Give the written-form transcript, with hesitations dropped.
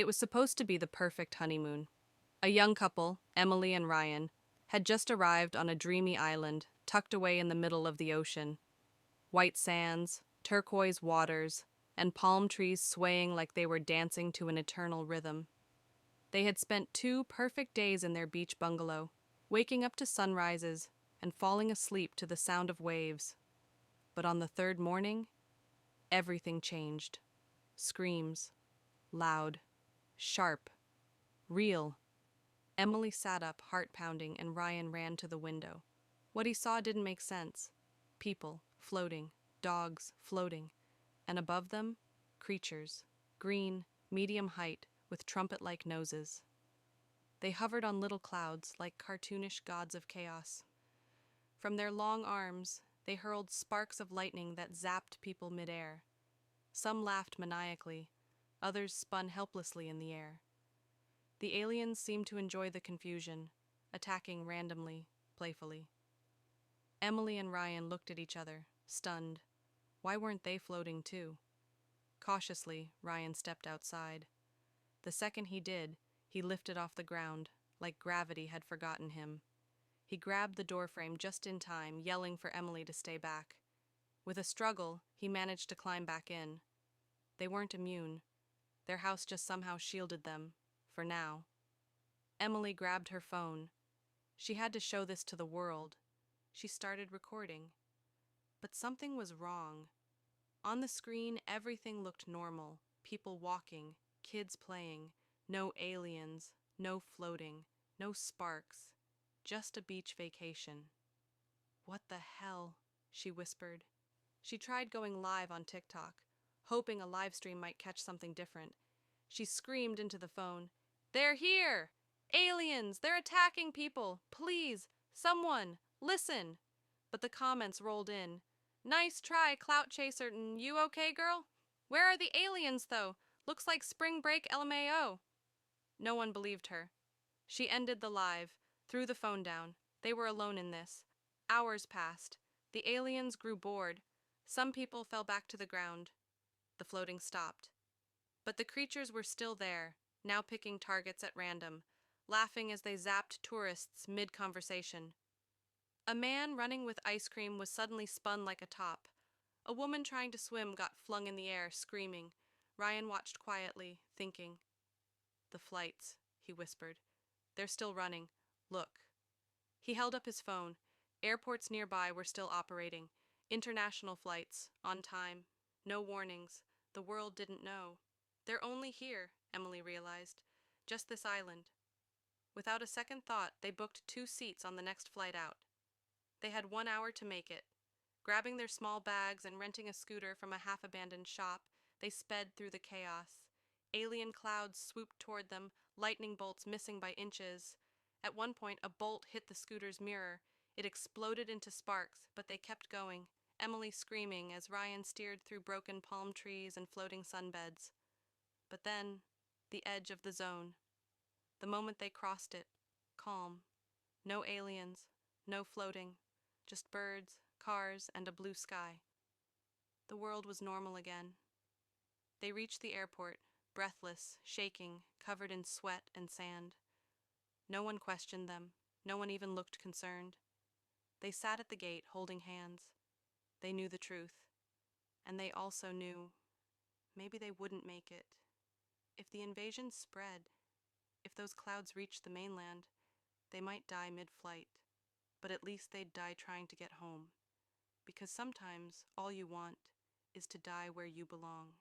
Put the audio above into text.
It was supposed to be the perfect honeymoon. A young couple, Emily and Ryan, had just arrived on a dreamy island tucked away in the middle of the ocean. White sands, turquoise waters, and palm trees swaying like they were dancing to an eternal rhythm. They had spent 2 perfect days in their beach bungalow, waking up to sunrises and falling asleep to the sound of waves. But on the third morning, everything changed. Screams, loud, sharp, real. Emily sat up, heart pounding, and Ryan ran to the window. What he saw didn't make sense. People floating, dogs floating, and above them, creatures, green, medium height, with trumpet-like noses. They hovered on little clouds like cartoonish gods of chaos. From their long arms, they hurled sparks of lightning that zapped people midair. Some laughed maniacally, others spun helplessly in the air. The aliens seemed to enjoy the confusion, attacking randomly, playfully. Emily and Ryan looked at each other, stunned. Why weren't they floating too? Cautiously, Ryan stepped outside. The second he did, he lifted off the ground, like gravity had forgotten him. He grabbed the doorframe just in time, yelling for Emily to stay back. With a struggle, he managed to climb back in. They weren't immune. Their house just somehow shielded them, for now. Emily grabbed her phone. She had to show this to the world. She started recording. But something was wrong. On the screen, everything looked normal. People walking, kids playing, no aliens, no floating, no sparks, just a beach vacation. What the hell? She whispered. She tried going live on TikTok, hoping a live stream might catch something different. She screamed into the phone, "They're here! Aliens! They're attacking people! Please, someone, listen!" But the comments rolled in. "Nice try, clout chaser. You okay, girl? Where are the aliens, though? Looks like spring break LMAO." No one believed her. She ended the live, threw the phone down. They were alone in this. Hours passed. The aliens grew bored. Some people fell back to the ground. The floating stopped. But the creatures were still there, now picking targets at random, laughing as they zapped tourists mid-conversation. A man running with ice cream was suddenly spun like a top. A woman trying to swim got flung in the air, screaming. Ryan watched quietly, thinking. "The flights," he whispered. "They're still running. Look." He held up his phone. Airports nearby were still operating. International flights, on time. No warnings. The world didn't know. "They're only here," Emily realized. "Just this island." Without a second thought, they booked 2 seats on the next flight out. They had 1 hour to make it. Grabbing their small bags and renting a scooter from a half-abandoned shop, they sped through the chaos. Alien clouds swooped toward them, lightning bolts missing by inches. At one point, a bolt hit the scooter's mirror. It exploded into sparks, but they kept going, Emily screaming as Ryan steered through broken palm trees and floating sunbeds. But then, the edge of the zone. The moment they crossed it, calm. No aliens, no floating, just birds, cars, and a blue sky. The world was normal again. They reached the airport, breathless, shaking, covered in sweat and sand. No one questioned them. No one even looked concerned. They sat at the gate, holding hands. They knew the truth. And they also knew maybe they wouldn't make it. If the invasion spread, if those clouds reached the mainland, they might die mid-flight. But at least they'd die trying to get home. Because sometimes all you want is to die where you belong.